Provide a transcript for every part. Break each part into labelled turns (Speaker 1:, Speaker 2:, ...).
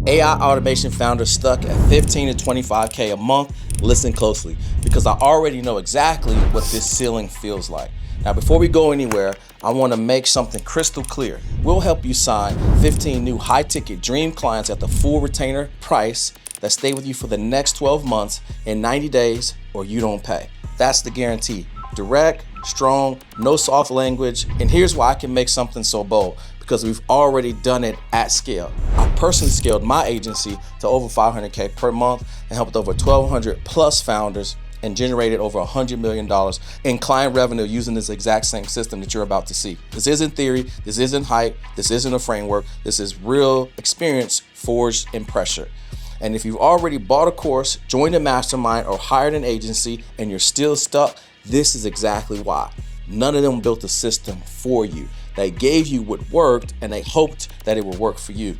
Speaker 1: AI automation founders stuck at 15 to 25K a month, listen closely, because I already know exactly what this ceiling feels like. Now, before we go anywhere, I want to make something crystal clear. We'll help you sign 15 new high-ticket dream clients at the full retainer price that stay with you for the next 12 months in 90 days, or you don't pay. That's the guarantee. Direct, strong, no soft language. And here's why I can make something so bold, because we've already done it at scale. I personally scaled my agency to over 500K per month and helped over 1,200 plus founders and generated over $100 million in client revenue using this exact same system that you're about to see. This isn't theory, this isn't hype, this isn't a framework, this is real experience forged in pressure. And if you've already bought a course, joined a mastermind, or hired an agency and you're still stuck, this is exactly why. None of them built a system for you. They gave you what worked and they hoped that it would work for you.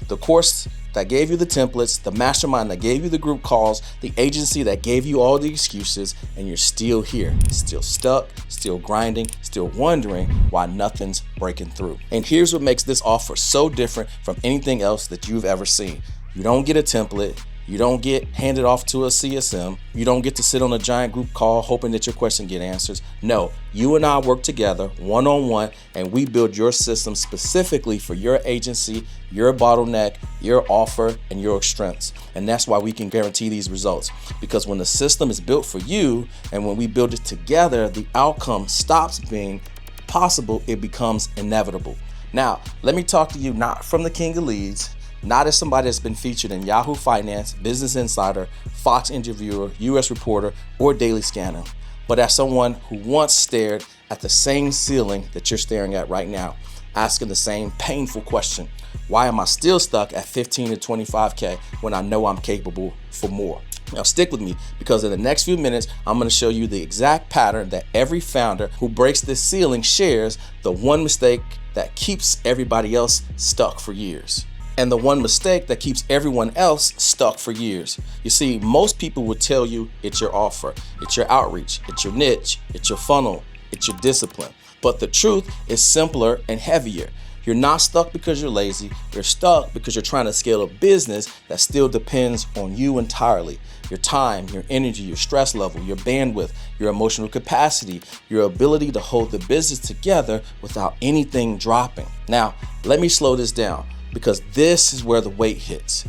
Speaker 1: The course that gave you the templates, the mastermind that gave you the group calls, the agency that gave you all the excuses, and you're still here, still stuck, still grinding, still wondering why nothing's breaking through. And here's what makes this offer so different from anything else that you've ever seen. You don't get a template. You don't get handed off to a CSM. You don't get to sit on a giant group call hoping that your question get answers. No, you and I work together one-on-one and we build your system specifically for your agency, your bottleneck, your offer, and your strengths. And that's why we can guarantee these results. Because when the system is built for you and when we build it together, the outcome stops being possible, it becomes inevitable. Now, let me talk to you not from the King of Leads, not as somebody that's been featured in Yahoo Finance, Business Insider, Fox Interviewer, US Reporter, or Daily Scanner, but as someone who once stared at the same ceiling that you're staring at right now, asking the same painful question: why am I still stuck at 15 to 25K when I know I'm capable for more? Now stick with me, because in the next few minutes, I'm going to show you the exact pattern that every founder who breaks this ceiling shares, the one mistake that keeps everybody else stuck for years. And the one mistake that keeps everyone else stuck for years. You see, most people would tell you it's your offer, it's your outreach, it's your niche, it's your funnel, it's your discipline. But the truth is simpler and heavier. You're not stuck because you're lazy. You're stuck because you're trying to scale a business that still depends on you entirely. Your time, your energy, your stress level, your bandwidth, your emotional capacity, your ability to hold the business together without anything dropping. Now, let me slow this down, because this is where the weight hits.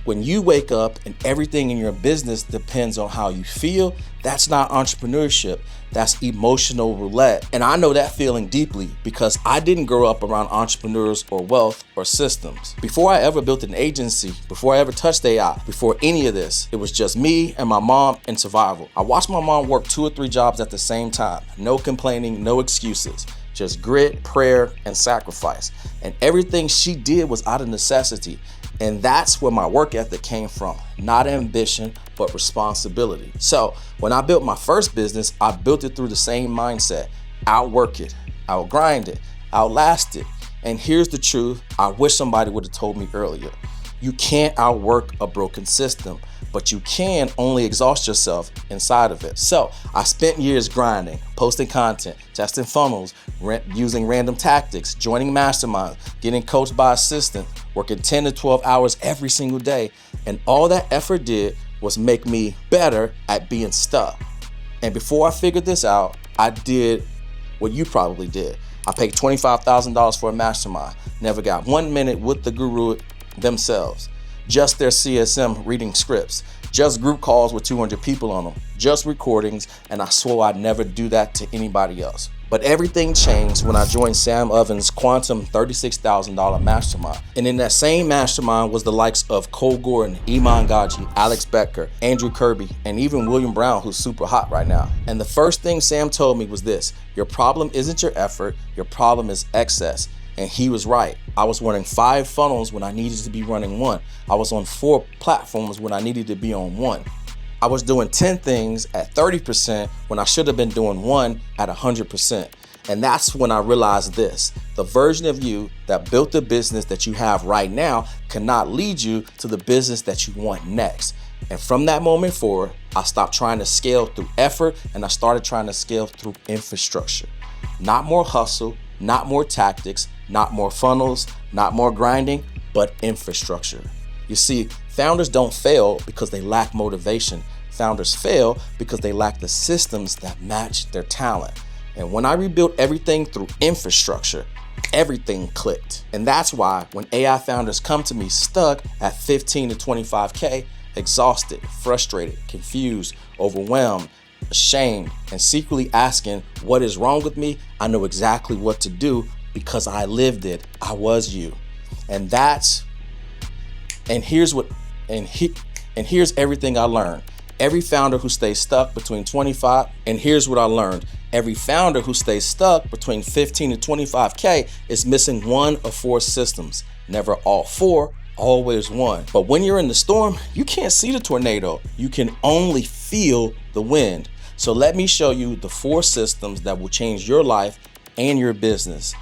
Speaker 1: When you wake up and everything in your business depends on how you feel, that's not entrepreneurship, that's emotional roulette. And I know that feeling deeply because I didn't grow up around entrepreneurs or wealth or systems. Before I ever built an agency, before I ever touched AI, before any of this, it was just me and my mom and survival. I watched my mom work 2 or 3 jobs at the same time. No complaining, no excuses. Just grit, prayer, and sacrifice. And everything she did was out of necessity. And that's where my work ethic came from. Not ambition, but responsibility. So when I built my first business, I built it through the same mindset. Outwork it, outgrind it, outlast it. And here's the truth I wish somebody would have told me earlier. You can't outwork a broken system, but you can only exhaust yourself inside of it. So I spent years grinding, posting content, testing funnels, using random tactics, joining masterminds, getting coached by assistants, working 10 to 12 hours every single day. And all that effort did was make me better at being stuck. And before I figured this out, I did what you probably did. I paid $25,000 for a mastermind, never got 1 minute with the guru themselves, just their CSM reading scripts, just group calls with 200 people on them, just recordings, and I swore I'd never do that to anybody else. But everything changed when I joined Sam Ovens' Quantum $36,000 mastermind. And in that same mastermind was the likes of Cole Gordon, Iman Gaji, Alex Becker, Andrew Kirby, and even William Brown, who's super hot right now. And the first thing Sam told me was this: your problem isn't your effort, your problem is excess. And he was right. I was running 5 funnels when I needed to be running 1. I was on 4 platforms when I needed to be on 1. I was doing 10 things at 30% when I should have been doing 1 at 100%. And that's when I realized this: the version of you that built the business that you have right now cannot lead you to the business that you want next. And from that moment forward, I stopped trying to scale through effort and I started trying to scale through infrastructure. Not more hustle, not more tactics, not more funnels, not more grinding, but infrastructure. You see, founders don't fail because they lack motivation. Founders fail because they lack the systems that match their talent. And when I rebuilt everything through infrastructure, everything clicked. And that's why when AI founders come to me stuck at 15 to 25K, exhausted, frustrated, confused, overwhelmed, ashamed, and secretly asking what is wrong with me, I know exactly what to do because I lived it. I was you. And here's everything I learned. Every founder who stays stuck between 25, and here's what I learned. Every founder who stays stuck between 15 to 25K is missing one of four systems. Never all four, always one. But when you're in the storm, you can't see the tornado. You can only feel the wind. So let me show you the four systems that will change your life and your business.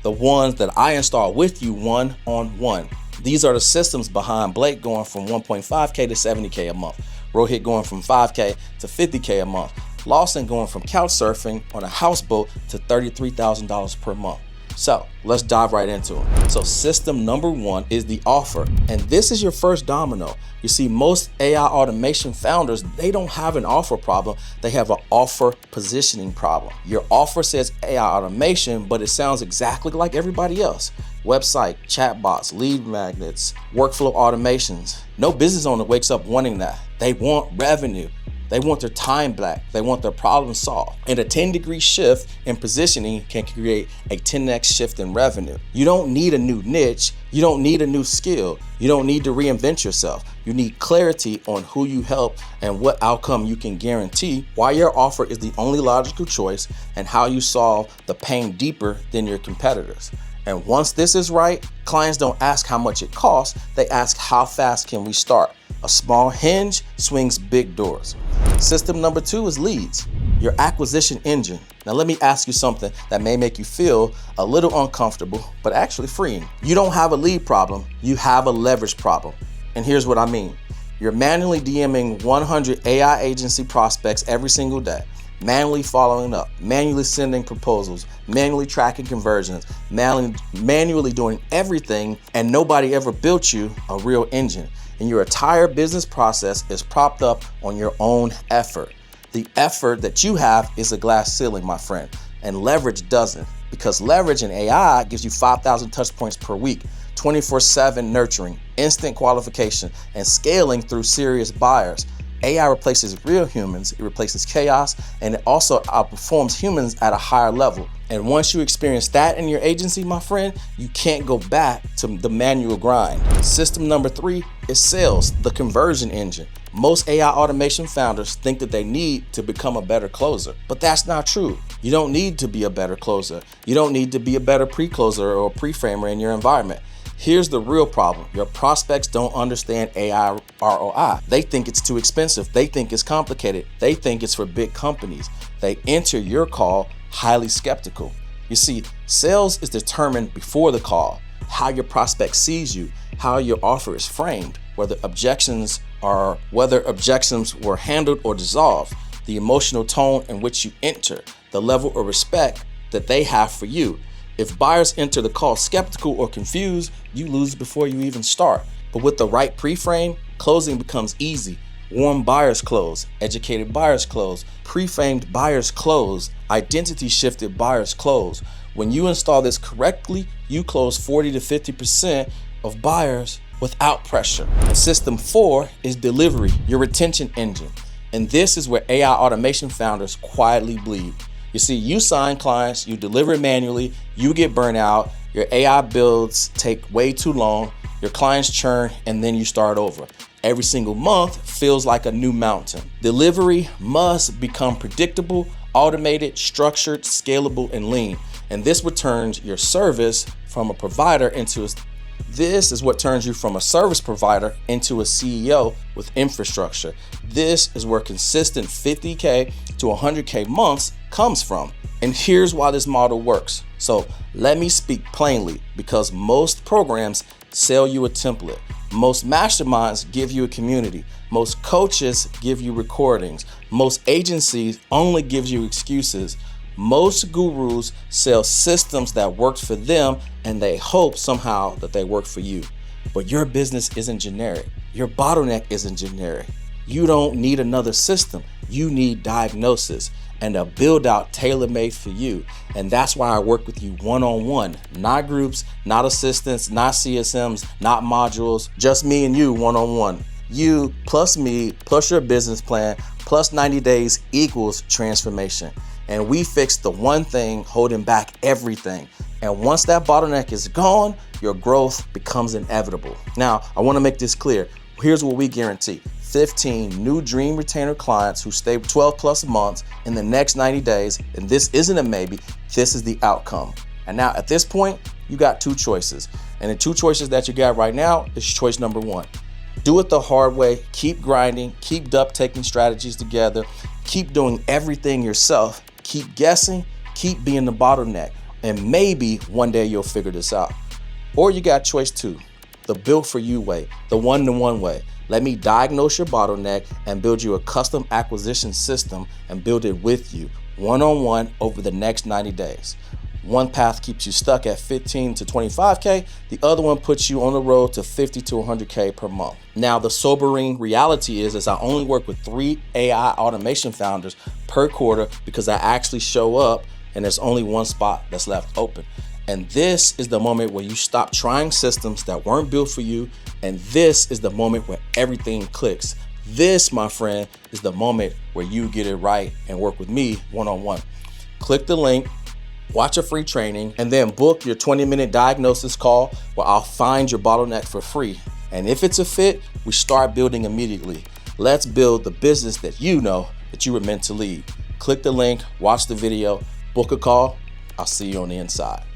Speaker 1: The ones that I install with you one-on-one. These are the systems behind Blake going from 1.5K to 70K a month. Rohit going from 5K to 50K a month. Lawson going from couch surfing on a houseboat to $33,000 per month. So let's dive right into it. So system number one is the offer. And this is your first domino. You see, most AI automation founders, they don't have an offer problem. They have an offer positioning problem. Your offer says AI automation, but it sounds exactly like everybody else. Website, chatbots, lead magnets, workflow automations. No business owner wakes up wanting that. They want revenue. They want their time back. They want their problem solved. And a 10-degree shift in positioning can create a 10x shift in revenue. You don't need a new niche. You don't need a new skill. You don't need to reinvent yourself. You need clarity on who you help and what outcome you can guarantee, why your offer is the only logical choice, and how you solve the pain deeper than your competitors. And once this is right, clients don't ask how much it costs. They ask how fast can we start. A small hinge swings big doors. System number two is leads, your acquisition engine. Now let me ask you something that may make you feel a little uncomfortable, but actually freeing. You don't have a lead problem, you have a leverage problem. And here's what I mean. You're manually DMing 100 AI agency prospects every single day, manually following up, manually sending proposals, manually tracking conversions, manually doing everything, and nobody ever built you a real engine. And your entire business process is propped up on your own effort. The effort that you have is a glass ceiling, my friend, and leverage doesn't, because leverage in AI gives you 5,000 touch points per week, 24/7 nurturing, instant qualification, and scaling through serious buyers. AI replaces real humans, it replaces chaos, and it also outperforms humans at a higher level. And once you experience that in your agency, my friend, you can't go back to the manual grind. System number three is sales, the conversion engine. Most AI automation founders think that they need to become a better closer, but that's not true. You don't need to be a better closer. You don't need to be a better pre-closer or pre-framer in your environment. Here's the real problem. Your prospects don't understand AI ROI. They think it's too expensive. They think it's complicated. They think it's for big companies. They enter your call highly skeptical. You see, sales is determined before the call, how your prospect sees you, how your offer is framed, whether objections were handled or dissolved, the emotional tone in which you enter, the level of respect that they have for you. If buyers enter the call skeptical or confused, you lose before you even start. But with the right pre-frame, closing becomes easy. Warm buyers close, educated buyers close, pre-framed buyers close, identity shifted buyers close. When you install this correctly, you close 40 to 50% of buyers without pressure. And system four is delivery, your retention engine. And this is where AI automation founders quietly bleed. You see, you sign clients, you deliver manually, you get burnt out, your AI builds take way too long, your clients churn, and then you start over. Every single month feels like a new mountain. Delivery must become predictable, automated, structured, scalable, and lean. And this what turns your service from a provider into This is what turns you from a service provider into a CEO with infrastructure. This is where consistent 50K to 100K months comes from. And here's why this model works. So let me speak plainly, because most programs sell you a template. Most masterminds give you a community. Most coaches give you recordings. Most agencies only give you excuses. Most gurus sell systems that worked for them and they hope somehow that they work for you. But your business isn't generic. Your bottleneck isn't generic. You don't need another system. You need diagnosis and a build out tailor-made for you. And that's why I work with you one-on-one, not groups, not assistants, not CSMs, not modules, just me and you one-on-one. You plus me plus your business plan plus 90 days equals transformation. And we fix the one thing holding back everything. And once that bottleneck is gone, your growth becomes inevitable. Now, I want to make this clear. Here's what we guarantee. 15 new dream retainer clients who stay 12 plus months in the next 90 days. And this isn't a maybe, this is the outcome. And now at this point, you got two choices. And the two choices that you got right now is choice number one. Do it the hard way, keep grinding, keep duct taking strategies together, keep doing everything yourself, keep guessing, keep being the bottleneck. And maybe one day you'll figure this out. Or you got choice two, the built for you way, the one-to-one way. Let me diagnose your bottleneck and build you a custom acquisition system and build it with you one-on-one over the next 90 days. One path keeps you stuck at 15 to 25K. The other one puts you on the road to 50 to 100K per month. Now, the sobering reality is I only work with 3 AI automation founders per quarter because I actually show up and there's only one spot that's left open. And this is the moment where you stop trying systems that weren't built for you. And this is the moment where everything clicks. This, my friend, is the moment where you get it right and work with me one-on-one. Click the link, watch a free training, and then book your 20-minute diagnosis call where I'll find your bottleneck for free. And if it's a fit, we start building immediately. Let's build the business that you know that you were meant to lead. Click the link, watch the video, book a call. I'll see you on the inside.